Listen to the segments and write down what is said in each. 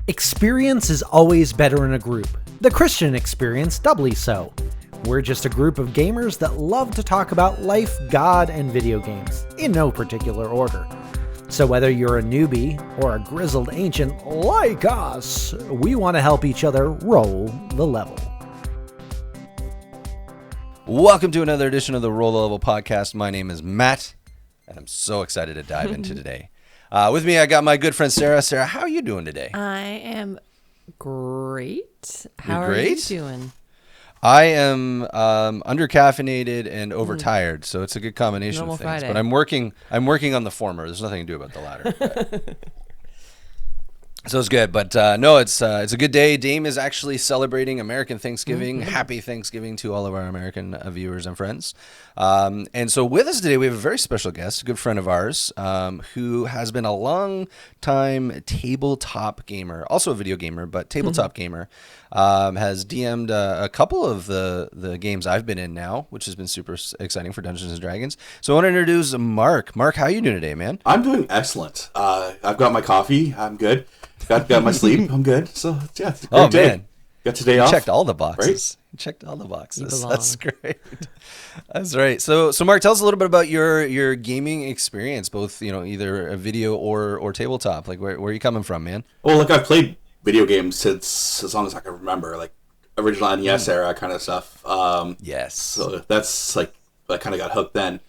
Experience is always better in a group. The Christian experience doubly so. We're just a group of gamers that love to talk about life, God, and video games, in no particular order. So whether you're a newbie or a grizzled ancient like us, we want to help each other roll the level. Welcome to another edition of the Roll the Level podcast. My name is Matt, and I'm so excited to dive into today. With me, I got my good friend Sarah. Sarah, how are you doing today? I am great. How You're are great? you doing? I am under-caffeinated and overtired, so it's a good combination Normal of things. Friday. But I'm working on the former. There's nothing to do about the latter. So it's good, but no, it's a good day. Dame is actually celebrating American Thanksgiving. Happy Thanksgiving to all of our American viewers and friends. And so with us today, we have a very special guest, a good friend of ours, who has been a long time tabletop gamer, also a video gamer, but tabletop gamer. Has DM'd a couple of the games I've been in now, which has been super exciting for Dungeons and Dragons. So I want to introduce Mark. Mark, how are you doing today, man? I'm doing excellent. I've got my coffee. I'm good. Got my sleep. I'm good. So yeah, it's a great day. Man. Got today You off. checked all the boxes. Right? You checked all the boxes. belong. That's great. That's right. So Mark, tell us a little bit about your gaming experience, both either a video or tabletop. Like where are you coming from, man? Well, like I've played video games since as long as I can remember, like original NES era kind of stuff. Yes. So that's like I kind of got hooked then.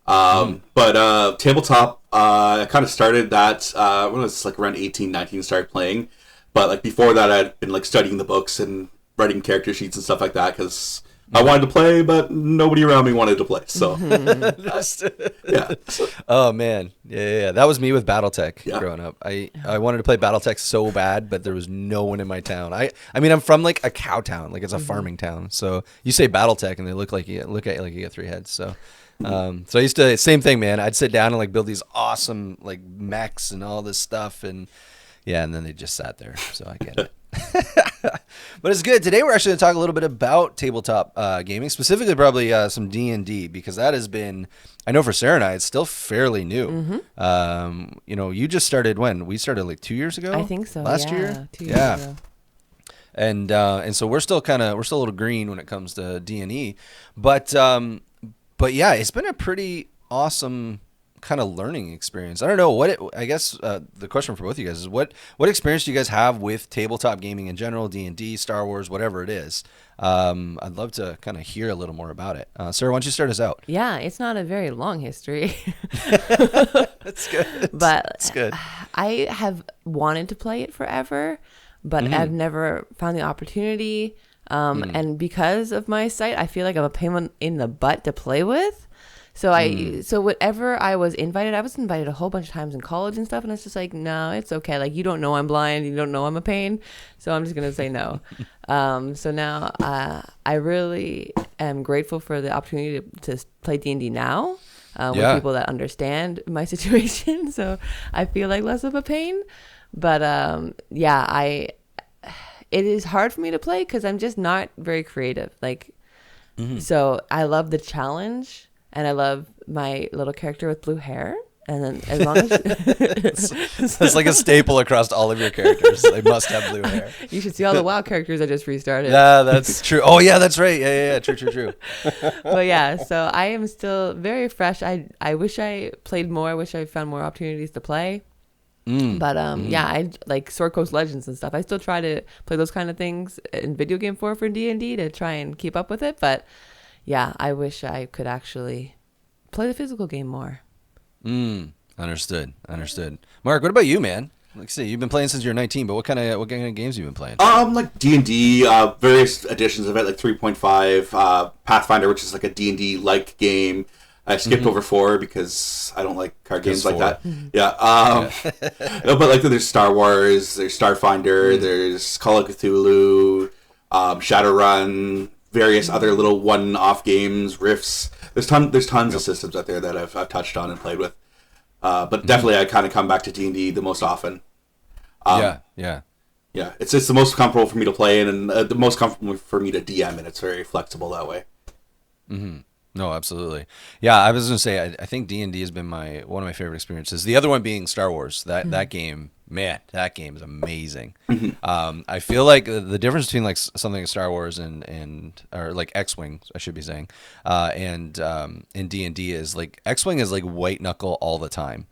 But tabletop, I kind of started that when I was like around 18, 19, started playing. But like before that, I'd been like studying the books and writing character sheets and stuff like that because I wanted to play, but nobody around me wanted to play. So yeah. Oh man, yeah. That was me with BattleTech Yeah. growing up. I wanted to play BattleTech so bad, but there was no one in my town. I mean, I'm from like a cow town, like it's a farming town. So you say BattleTech, and they look at you like you got three heads. So. So I used to, same thing, man. I'd sit down and like build these awesome like mechs and all this stuff, and and then they just sat there. So I get it. But it's good. Today we're actually going to talk a little bit about tabletop gaming, specifically probably some D&D, because that has been, I know for Sarah and I, it's still fairly new. You just started when? We started like 2 years ago? I think so. Last year? 2 years ago. And so we're still a little green when it comes to D&E, but yeah, it's been a pretty awesome kind of learning experience. I don't know I guess the question for both of you guys is what experience do you guys have with tabletop gaming in general, D&D, Star Wars, whatever it is. I'd love to kind of hear a little more about it. Sarah, why don't you start us out? Yeah, it's not a very long history. That's good. But That's good. I have wanted to play it forever, but I've never found the opportunity. And because of my site, I feel like I'm a pain in the butt to play with. So whatever I was invited a whole bunch of times in college and stuff, and it's just like, no, it's okay. Like, you don't know I'm blind, you don't know I'm a pain, so I'm just gonna say no. So now I really am grateful for the opportunity to play D&D now with people that understand my situation. So I feel like less of a pain, but it is hard for me to play because I'm just not very creative. Like, so I love the challenge, and I love my little character with blue hair. And then as long as it's like a staple across all of your characters. They must have blue hair. You should see all the WoW characters I just restarted. Yeah, that's true. Oh yeah, that's right. Yeah. True. But yeah, so I am still very fresh. I wish I played more. I wish I found more opportunities to play. But I like Sword Coast Legends and stuff. I still try to play those kind of things in video game form for D&D to try and keep up with it. But yeah, I wish I could actually play the physical game more. Understood. Mark, what about you, man? Like, say you've been playing since you're 19, but what kind of games have you been playing? Like D&D, various editions of it, like 3.5, Pathfinder, which is like a D&D like game. I skipped over 4 because I don't like card games like that. Yeah. No, but like there's Star Wars, there's Starfinder, there's Call of Cthulhu, Shadowrun, various other little one-off games, Rifts. There's tons of systems out there that I've touched on and played with. But definitely I kind of come back to D&D the most often. Yeah. Yeah, it's the most comfortable for me to play in, and the most comfortable for me to DM, and it's very flexible that way. No, absolutely. Yeah, I was going to say, I think D&D has been one of my favorite experiences. The other one being Star Wars. That game Man, that game is amazing. I feel like the difference between like something like Star Wars and or like X-Wing, I should be saying, and in D&D is like X-Wing is like white knuckle all the time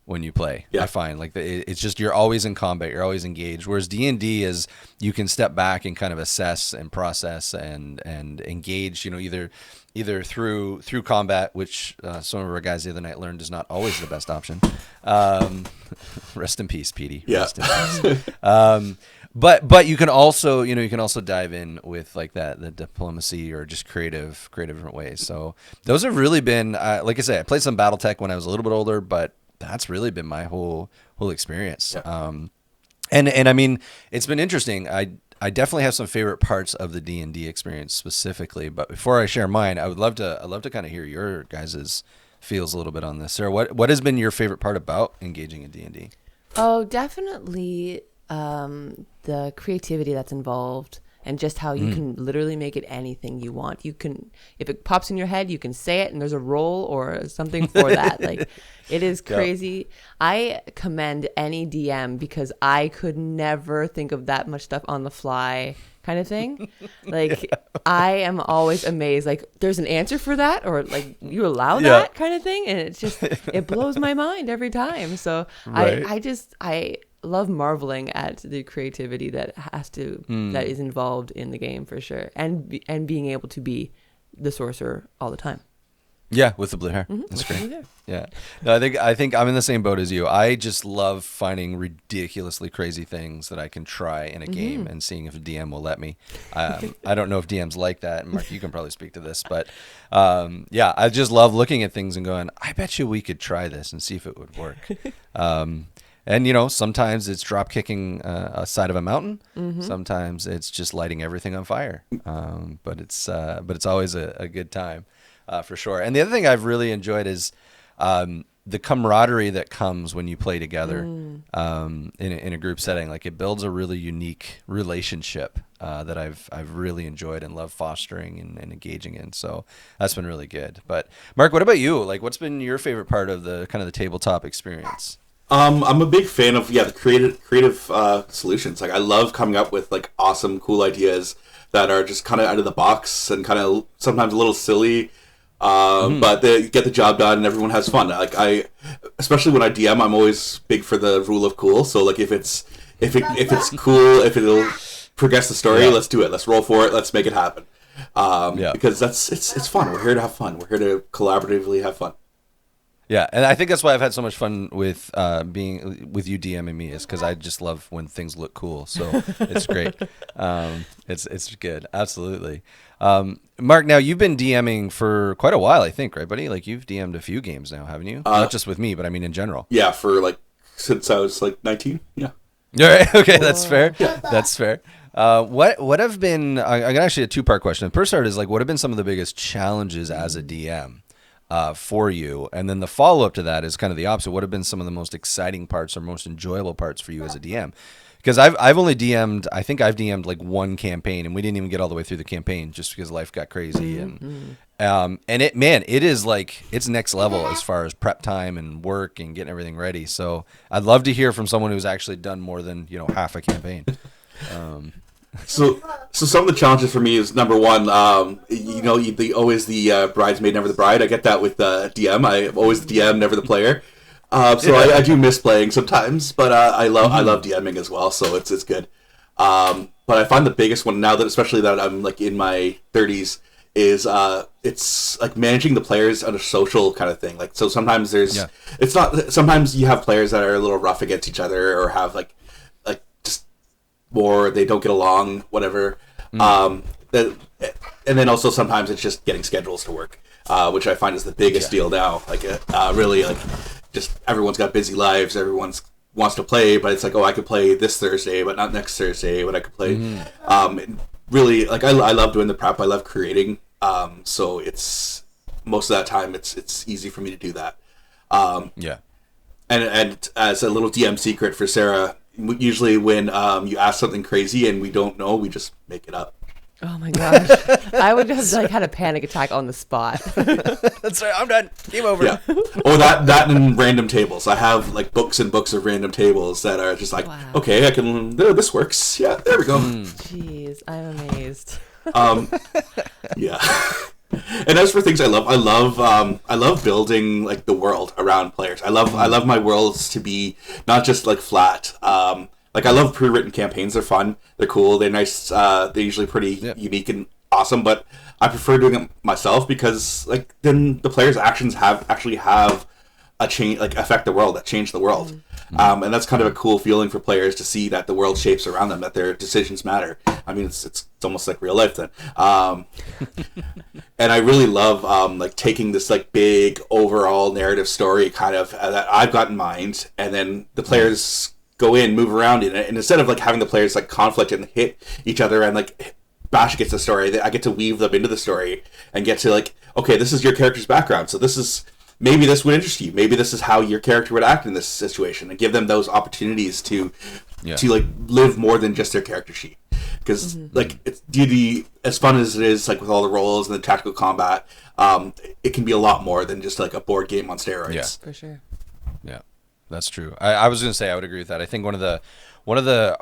when you play. Yeah. I find like it's just you're always in combat, you're always engaged. Whereas D&D is you can step back and kind of assess and process and engage. You know, either through combat, which some of our guys the other night learned is not always the best option. Rest in peace, Petey. Yeah. Rest in peace. But you can also dive in with like the diplomacy or just creative different ways. So those have really been like I said, I played some BattleTech when I was a little bit older, but that's really been my whole experience. Yeah. And I mean, it's been interesting. I definitely have some favorite parts of the D&D experience specifically, but before I share mine, I'd love to kind of hear your guys's feels a little bit on this. Sarah, what has been your favorite part about engaging in D&D? Oh, definitely the creativity that's involved and just how you can literally make it anything you want. You can, if it pops in your head, you can say it and there's a role or something for that. Like, it is crazy. I commend any DM because I could never think of that much stuff on the fly kind of thing. Like, I am always amazed. Like, there's an answer for that, or like, you allow that kind of thing. And it's just, it blows my mind every time. So Right. I love marveling at the creativity that that is involved in the game for sure. And being able to be the sorcerer all the time. Yeah, with the blue hair. That's great. Yeah. No, I think I'm in the same boat as you. I just love finding ridiculously crazy things that I can try in a game and seeing if a DM will let me. I don't know if DMs like that. And Mark, you can probably speak to this, but yeah, I just love looking at things and going, I bet you we could try this and see if it would work. And you know, sometimes it's drop kicking a side of a mountain. Sometimes it's just lighting everything on fire. But it's always a good time. For sure. And the other thing I've really enjoyed is the camaraderie that comes when you play together in a group setting. Like, it builds a really unique relationship that I've really enjoyed and love fostering and engaging in. So that's been really good. But Mark, what about you? Like, what's been your favorite part of the kind of the tabletop experience? I'm a big fan of the creative solutions. Like, I love coming up with like awesome, cool ideas that are just kind of out of the box and kind of sometimes a little silly. But they get the job done and everyone has fun. Like, especially when I DM, I'm always big for the rule of cool. So like, if it's cool, if it'll progress the story, let's do it. Let's roll for it. Let's make it happen. Because it's fun. We're here to have fun. We're here to collaboratively have fun. Yeah, and I think that's why I've had so much fun with being with you DMing me, is because I just love when things look cool. So it's great. It's good. Absolutely. Mark, now you've been DMing for quite a while, I think, right, buddy? Like, you've DM'd a few games now, haven't you? Not just with me, but I mean in general. Yeah, for like since I was like 19. Yeah. All right. Okay, that's fair. That's fair. What have been? I got actually a two-part question. The first part is like, what have been some of the biggest challenges as a DM? For you, and then the follow-up to that is kind of the opposite. What have been some of the most exciting parts or most enjoyable parts for you as a DM? Because I've only DM'd, I think I've DM'd like one campaign, and we didn't even get all the way through the campaign just because life got crazy. And it is like, it's next level as far as prep time and work and getting everything ready. So I'd love to hear from someone who's actually done more than, half a campaign. So some of the challenges for me is, number one, always the bridesmaid, never the bride. I get that with DM. I'm always the DM, never the player. I do miss playing sometimes, but I love DMing as well. So it's good. But I find the biggest one now, that especially that I'm like in my 30s, is it's like managing the players on a social kind of thing. Like, so sometimes it's not. Sometimes you have players that are a little rough against each other, or have like or they don't get along, whatever. And then also sometimes it's just getting schedules to work, which I find is the biggest deal now. Like, really, like, just everyone's got busy lives. Everyone's wants to play, but it's like, oh, I could play this Thursday, but not next Thursday. But I could play. Really, like, I love doing the prep. I love creating. So it's most of that time it's easy for me to do that. And as a little DM secret for Sarah, usually when you ask something crazy and we don't know, we just make it up. Oh my gosh. I would have like had a panic attack on the spot. That's right. I'm done. Game over. Yeah. Or that and random tables. I have like books and books of random tables that are just like, Wow. okay, I can. This works. Yeah, there we go. Jeez, I'm amazed. Yeah. And as for things I love building like the world around players. I love my worlds to be not just like flat. Like I love pre-written campaigns. They're fun. They're cool. They're nice. They're usually pretty unique and awesome. But I prefer doing it myself because like then the players' actions actually have a change, like affect the world, that change the world. And that's kind of a cool feeling for players to see that the world shapes around them, that their decisions matter. I mean, it's almost like real life then. And I really love like taking this like big overall narrative story kind of that I've got in mind, and then the players go in, move around in it, and instead of like having the players like conflict and hit each other and like bash against the story, I get to weave them into the story and get to like, okay, this is your character's background, so this is. Maybe this would interest you. Maybe this is how your character would act in this situation, and give them those opportunities to like live more than just their character sheet. Because like it's D&D, as fun as it is, like with all the roles and the tactical combat, it can be a lot more than just like a board game on steroids. Yeah. For sure. Yeah, that's true. I was going to say I would agree with that. I think one of the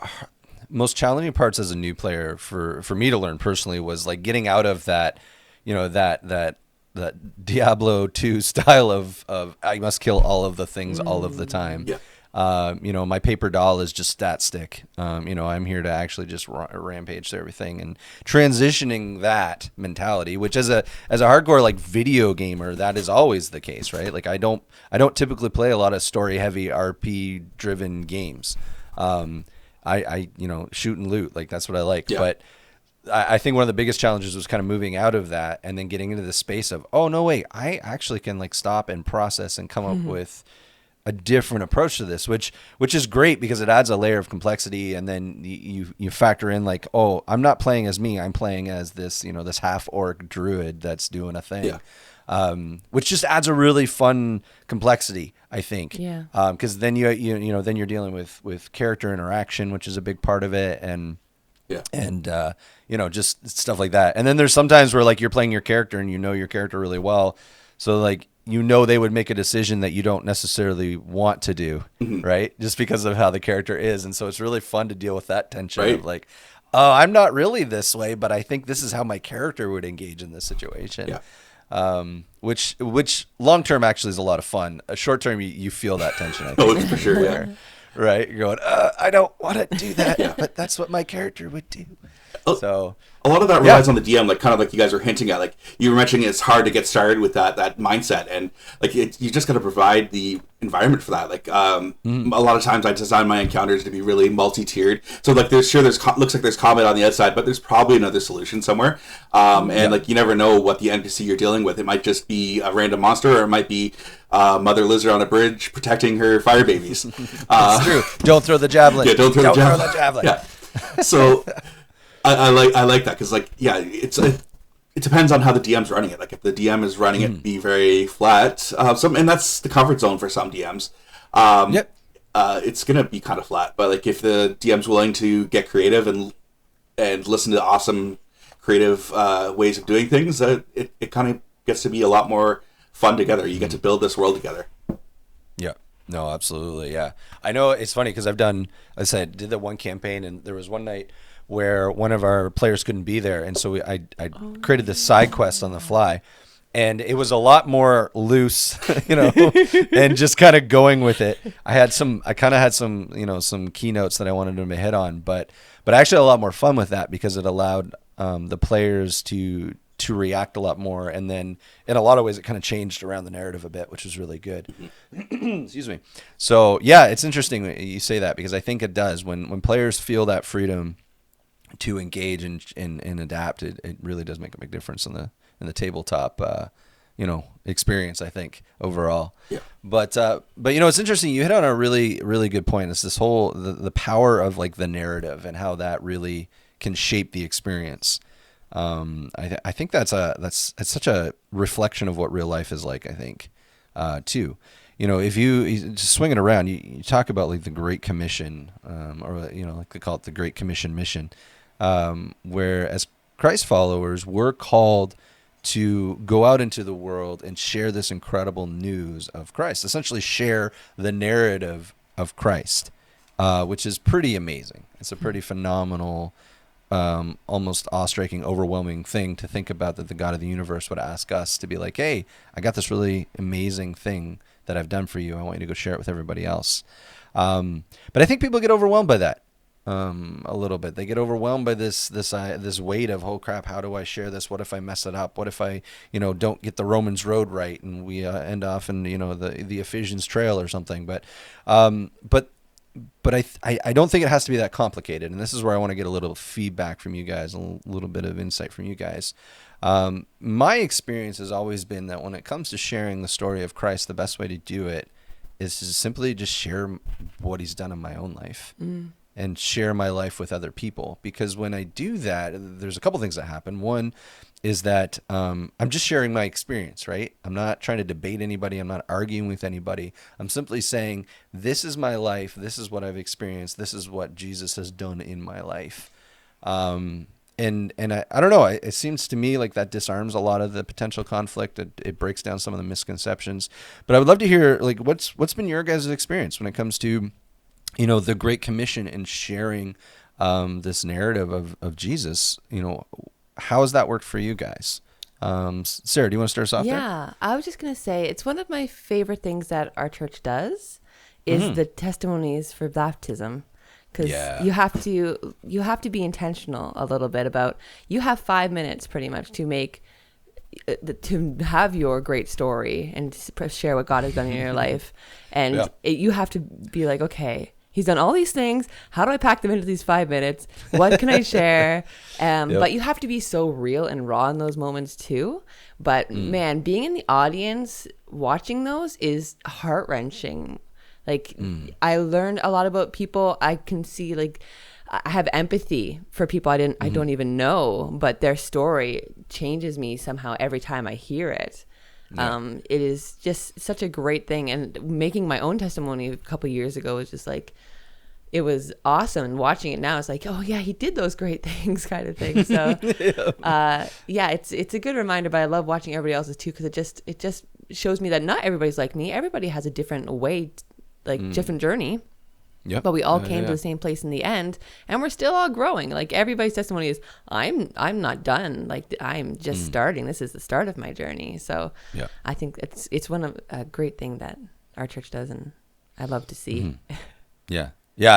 most challenging parts as a new player for me to learn personally was like getting out of that, that Diablo 2 style of I must kill all of the things all of the time. Yeah. My paper doll is just stat stick. I'm here to actually just rampage through everything, and transitioning that mentality, which as a hardcore like video gamer, that is always the case, right? Like I don't typically play a lot of story heavy RP driven games. I shoot and loot, like that's what I like. Yeah. But I think one of the biggest challenges was kind of moving out of that and then getting into the space of, oh no, wait, I actually can like stop and process and come up with a different approach to this, which is great because it adds a layer of complexity. And then you factor in like, oh, I'm not playing as me, I'm playing as this, this half orc druid that's doing a thing. Yeah. Which just adds a really fun complexity, I think. Yeah. Because then then you're dealing with character interaction, which is a big part of it, and just stuff like that. And then there's sometimes where like you're playing your character and your character really well, so like they would make a decision that you don't necessarily want to do, right? Just because of how the character is, and so it's really fun to deal with that tension of like, oh, I'm not really this way, but I think this is how my character would engage in this situation. Yeah. Which long term actually is a lot of fun. Short term, you feel that tension. I think. Oh, for sure. Yeah. Right, you're going, I don't want to do that, but that's what my character would do. So a lot of that relies on the DM, like kind of like you guys were hinting at. Like you were mentioning, it's hard to get started with that mindset, and like you just got to provide the environment for that. Like a lot of times, I design my encounters to be really multi-tiered. So like looks like there's combat on the outside, but there's probably another solution somewhere. And like you never know what the NPC you're dealing with. It might just be a random monster, or it might be Mother Lizard on a bridge protecting her fire babies. It's true. Don't throw the javelin. Yeah, don't throw the javelin. Yeah. So I like that because like it depends on how the DM's running it. Like if the DM is running it be very flat, and that's the comfort zone for some DMs. It's gonna be kind of flat. But like if the DM's willing to get creative and listen to awesome creative ways of doing things, it kind of gets to be a lot more fun together. You get to build this world together. Yeah. No, absolutely. Yeah. I know it's funny because did the one campaign, and there was one night where one of our players couldn't be there, and so I created this side quest on the fly, and it was a lot more loose, and just kind of going with it. I kind of had some keynotes that I wanted them to hit on, but actually a lot more fun with that because it allowed the players to react a lot more, and then in a lot of ways it kind of changed around the narrative a bit, which was really good. Excuse me. So yeah, it's interesting you say that because I think it does when players feel that freedom to engage and adapt, it really does make a big difference in the tabletop experience, I think, overall. Yeah. But it's interesting, you hit on a really, really good point. It's this whole the power of like the narrative and how that really can shape the experience. I think that's such a reflection of what real life is like, I think, too. If you just swing it around, you talk about like the Great Commission, or like they call it the Great Commission mission, where as Christ followers, we're called to go out into the world and share this incredible news of Christ, essentially share the narrative of Christ, which is pretty amazing. It's a pretty phenomenal, almost awe-striking, overwhelming thing to think about, that the God of the universe would ask us to be like, hey, I got this really amazing thing that I've done for you. I want you to go share it with everybody else. But I think people get overwhelmed by that. A little bit. They get overwhelmed by this weight of, oh crap, how do I share this? What if I mess it up? What if I, don't get the Romans road right and we end off in, the Ephesians trail or something? But I don't think it has to be that complicated. And this is where I want to get a little feedback from you guys, a little bit of insight from you guys. My experience has always been that when it comes to sharing the story of Christ, the best way to do it is to simply just share what he's done in my own life. And share my life with other people. Because when I do that, there's a couple things that happen. One is that I'm just sharing my experience, right? I'm not trying to debate anybody. I'm not arguing with anybody. I'm simply saying, this is my life. This is what I've experienced. This is what Jesus has done in my life. And I don't know. It seems to me like that disarms a lot of the potential conflict. It breaks down some of the misconceptions. But I would love to hear, like, what's been your guys' experience when it comes to the Great Commission and sharing this narrative of Jesus. How has that worked for you guys? Sarah, do you want to start us off there? Yeah, I was just going to say, it's one of my favorite things that our church does is the testimonies for baptism. Because you have to be intentional a little bit about, you have 5 minutes pretty much to have your great story and share what God has done in your life. And you have to be like, okay, he's done all these things. How do I pack them into these 5 minutes? What can I share? But you have to be so real and raw in those moments too. But man, being in the audience, watching those is heart-wrenching. Like I learned a lot about people. I can see, like, I have empathy for people I don't even know, but their story changes me somehow every time I hear it. It is just such a great thing. And making my own testimony a couple years ago was just like, it was awesome. And watching it now, it's like, oh yeah, he did those great things, kind of thing. So it's a good reminder, but I love watching everybody else's too, because it just shows me that not everybody's like me. Everybody has a different way, different journey. Yep. But we all came to the same place in the end, and we're still all growing. Like, everybody's testimony is, I'm not done. Like, I'm just starting. This is the start of my journey. So I think it's one of a great thing that our church does, and I love to see. Yeah,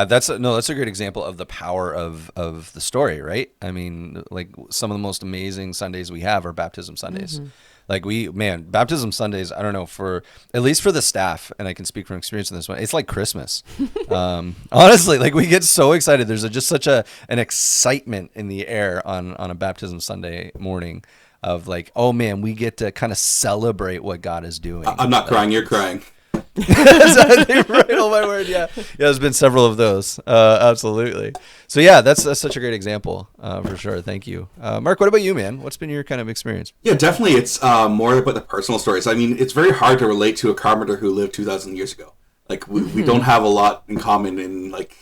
that's a great example of the power of the story, right? I mean, like, some of the most amazing Sundays we have are baptism Sundays. Like, baptism Sundays, I don't know, at least for the staff, and I can speak from experience in this one, it's like Christmas. Honestly, like, we get so excited. There's just such an excitement in the air on a baptism Sunday morning of like, oh man, we get to kind of celebrate what God is doing. I'm not crying, you're crying. Right, oh my word, yeah, there's been several of those, absolutely. So yeah, that's such a great example, for sure. Thank you. Mark, what about you, man? What's been your kind of experience? Yeah, definitely it's more about the personal stories. I mean, it's very hard to relate to a carpenter who lived 2,000 years ago. Like, we don't have a lot in common, in like,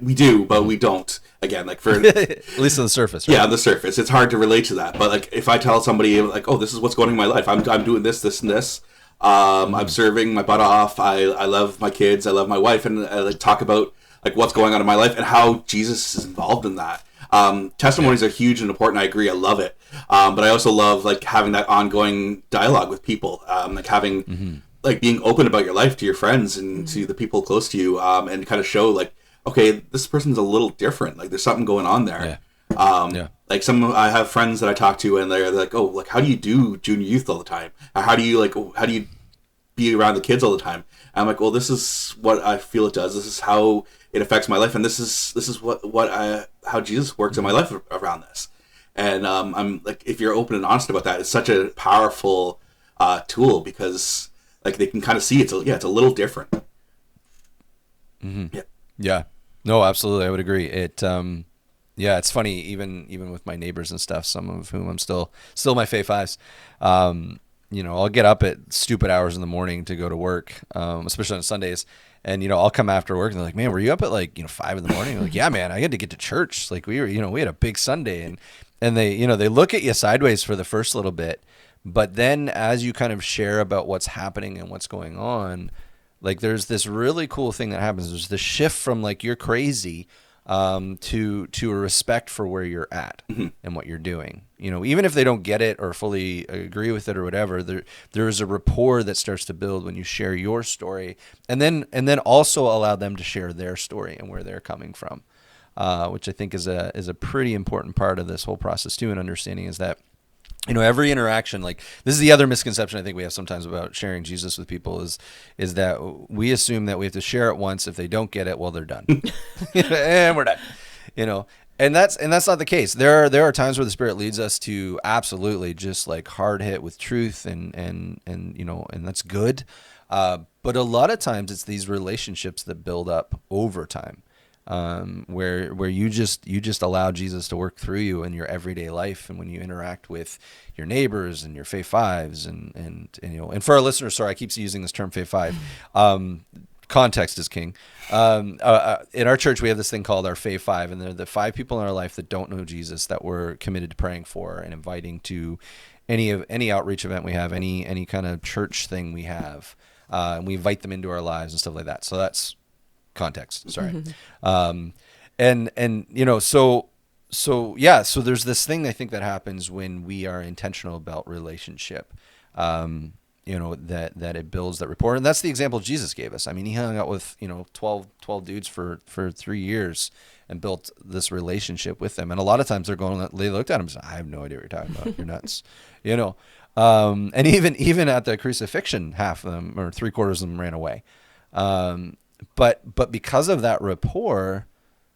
we do, but we don't. Again, like, for at least on the surface, right? Yeah, on the surface, it's hard to relate to that. But like, if I tell somebody like, oh, this is what's going on in my life, I'm doing this, and this. I'm serving my butt off. I love my kids. I love my wife, and I like talk about like what's going on in my life and how Jesus is involved in that. Testimonies are huge and important. I agree. I love it. But I also love like having that ongoing dialogue with people, like having like being open about your life to your friends and to the people close to you, and kind of show like, okay, this person's a little different. Like, there's something going on there. Like, I have friends that I talk to, and they're like, oh, like, how do you do junior youth all the time? How do you be around the kids all the time? And I'm like, well, this is what I feel it does. This is how it affects my life, and this is how Jesus works in my life around this. And I'm like, if you're open and honest about that, it's such a powerful tool, because like they can kind of see it's a little different. Yeah. No, absolutely. I would agree. Yeah, it's funny, even with my neighbors and stuff, some of whom I'm still my Fave Fives. I'll get up at stupid hours in the morning to go to work, especially on Sundays. And, I'll come after work and they're like, man, were you up at 5 in the morning? I'm like, yeah, man, I had to get to church. Like, we had a big Sunday. and they, you know, they look at you sideways for the first little bit, but then as you kind of share about what's happening and what's going on, like there's this really cool thing that happens. There's this shift from like you're crazy to a respect for where you're at and what you're doing. You know, even if they don't get it or fully agree with it or whatever, there is a rapport that starts to build when you share your story, and then also allow them to share their story and where they're coming from, which I think is a pretty important part of this whole process too. And understanding is that, you know, every interaction, like this is the other misconception I think we have sometimes about sharing Jesus with people is that we assume that we have to share it once. If they don't get it, well, they're done, and we're done, you know. And that's not the case. There are times where the Spirit leads us to absolutely just like hard hit with truth and you know, and that's good. But a lot of times it's these relationships that build up over time. Where you just allow Jesus to work through you in your everyday life, and when you interact with your neighbors and your Faith Fives and you know, and for our listeners, sorry, I keep using this term Faith Five. Context is king. In our church, we have this thing called our Faith Five, and they're the 5 people in our life that don't know Jesus that we're committed to praying for and inviting to any outreach event we have, any kind of church thing we have, and we invite them into our lives and stuff like that. So that's context. Sorry. And you know, so yeah, so there's this thing I think that happens when we are intentional about relationship, you know, that it builds that rapport. And that's the example Jesus gave us. I mean, he hung out with, you know, 12 dudes for 3 years and built this relationship with them. And a lot of times they looked at him and said, I have no idea what you're talking about. You're nuts, you know? And even at the crucifixion, half of them or 3/4 of them ran away. But because of that rapport,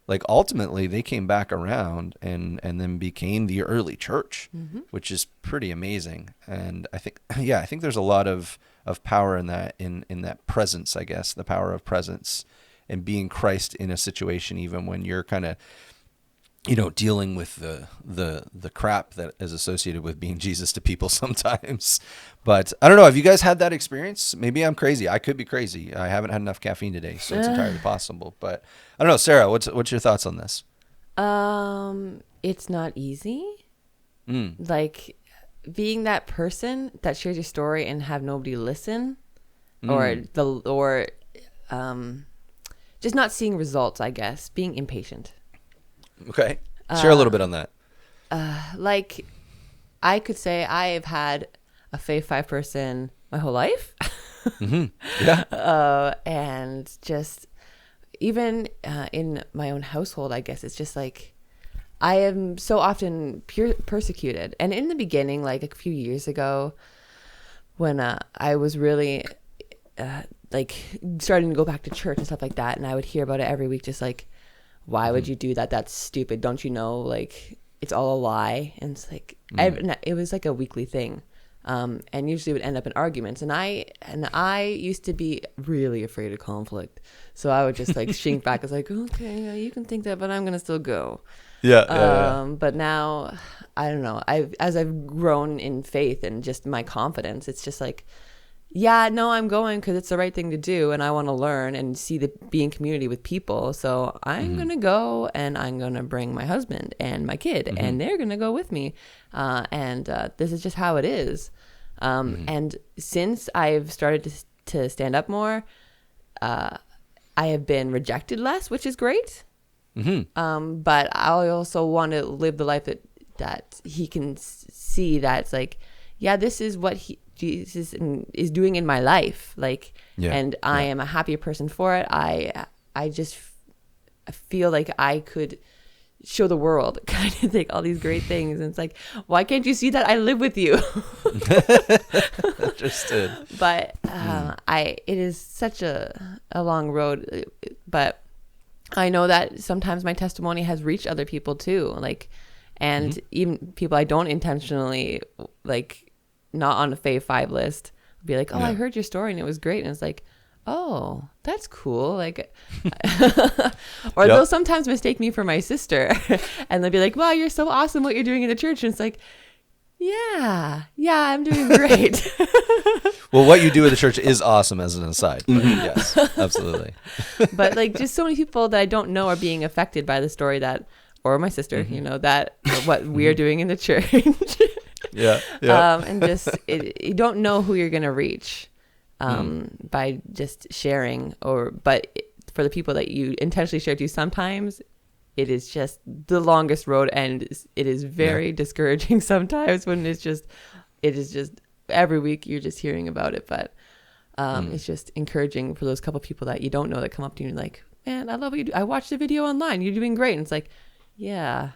like ultimately they came back around and then became the early church, which is pretty amazing. And I think there's a lot of power in that, in that presence, I guess, the power of presence and being Christ in a situation, even when you're kind of, you know, dealing with the crap that is associated with being Jesus to people sometimes. But I don't know. Have you guys had that experience? Maybe I'm crazy. I could be crazy. I haven't had enough caffeine today, so it's entirely possible. But I don't know, Sarah. What's your thoughts on this? It's not easy. Like being that person that shares your story and have nobody listen, or just not seeing results. I guess being impatient. Okay. Share a little bit on that. Like, I could say I have had a Faith 5 person my whole life. Yeah. And just even in my own household, I guess it's just like I am so often persecuted. And in the beginning, like a few years ago, when I was really like starting to go back to church and stuff like that, and I would hear about it every week, just like, why would you do that? That's stupid. Don't you know, like, it's all a lie? And it's like, it was like a weekly thing. And usually would end up in arguments. And I used to be really afraid of conflict. So I would just like shrink back. It's like, okay, yeah, you can think that, but I'm going to still go. Yeah. But now, I don't know. As I've grown in faith and just my confidence, it's just like, yeah, no, I'm going because it's the right thing to do, and I want to learn and be in community with people. So I'm gonna go, and I'm gonna bring my husband and my kid, and they're gonna go with me. And this is just how it is. And since I've started to stand up more, I have been rejected less, which is great. But I also want to live the life that he can see. That's like, yeah, this is what Jesus is doing in my life, like, and I am a happier person for it. I just feel like I could show the world kind of thing, all these great things, and it's like, why can't you see that I live with you? Understood. But it is such a long road, but I know that sometimes my testimony has reached other people too, like, and even people I don't intentionally like, not on a Faith 5 list, be like, I heard your story and it was great. And it's like, oh, that's cool. Like, or they'll sometimes mistake me for my sister and they'll be like, wow, you're so awesome what you're doing in the church. And it's like, yeah, I'm doing great. Well, what you do at the church is awesome as an aside. But yes, absolutely. But like just so many people that I don't know are being affected by the story that or my sister, that what we're doing in the church. Yeah. And just you don't know who you're gonna reach by just sharing, but for the people that you intentionally share to, sometimes it is just the longest road, and it is very discouraging sometimes when it is just every week you're just hearing about it. But it's just encouraging for those couple people that you don't know that come up to you and like, man, I love what you do. I watched the video online. You're doing great. And it's like, yeah,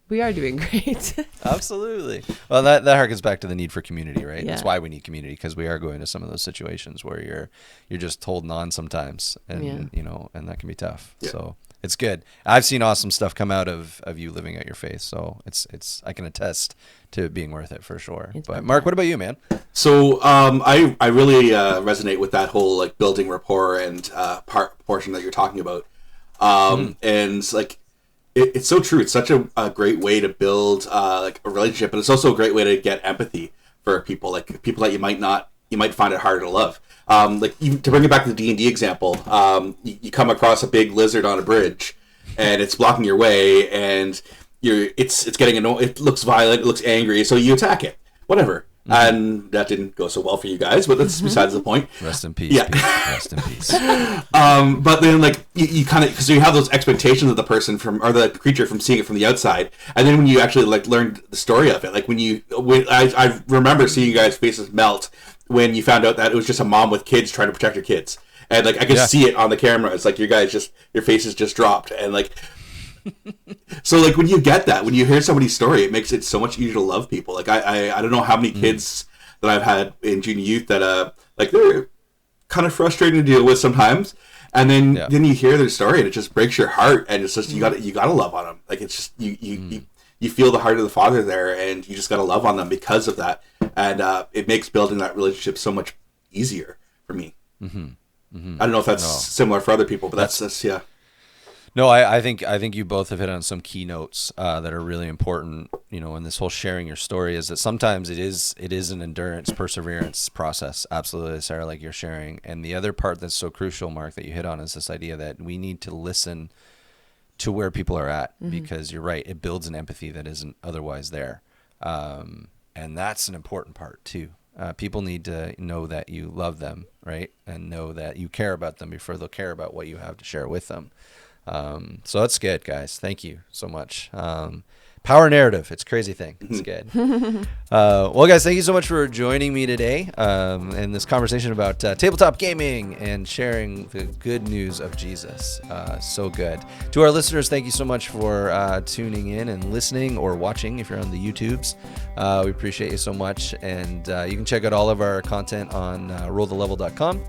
we are doing great. Absolutely. Well, that harkens back to the need for community, right? Yeah. That's why we need community, because we are going to some of those situations where you're just holding on sometimes, and and that can be tough. Yeah. So it's good. I've seen awesome stuff come out of you living out your faith, so it's I can attest to it being worth it for sure. But Mark, what about you, man? So I really resonate with that whole like building rapport and portion that you're talking about, and like. It's so true. It's such a great way to build like a relationship, and it's also a great way to get empathy for people, like people that you might find it harder to love. To bring it back to the D&D example, you come across a big lizard on a bridge, and it's blocking your way, and it's getting annoyed. It looks violent. It looks angry. So you attack it. Whatever. And that didn't go so well for you guys, but that's besides the point. Rest in peace. Yeah. Pete. Rest in peace. But then, like, you kind of, because you have those expectations of the person or the creature from seeing it from the outside, and then when you actually like learned the story of it, like when I remember seeing you guys' faces melt when you found out that it was just a mom with kids trying to protect her kids, and like I could see it on the camera. It's like your faces just dropped, and like. So like when you get that, when you hear somebody's story, it makes it so much easier to love people. Like I don't know how many kids that I've had in junior youth that like they're kind of frustrating to deal with sometimes, and then you hear their story and it just breaks your heart, and it's just you gotta love on them. Like it's just you feel the heart of the Father there, and you just gotta love on them because of that, and it makes building that relationship so much easier for me. I don't know if that's similar for other people, but that's yeah. No, I think you both have hit on some keynotes that are really important, in this whole sharing your story, is that sometimes it is an endurance, perseverance process. Absolutely, Sarah, like you're sharing. And the other part that's so crucial, Mark, that you hit on is this idea that we need to listen to where people are at, because you're right, it builds an empathy that isn't otherwise there. And that's an important part too. People need to know that you love them, right? And know that you care about them before they'll care about what you have to share with them. So that's good, guys. Thank you so much. Power narrative. It's a crazy thing. It's good. Well, guys, thank you so much for joining me today in this conversation about tabletop gaming and sharing the good news of Jesus. So good. To our listeners, thank you so much for tuning in and listening or watching if you're on the YouTubes. We appreciate you so much. And you can check out all of our content on rollthelevel.com.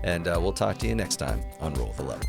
And we'll talk to you next time on Roll the Level.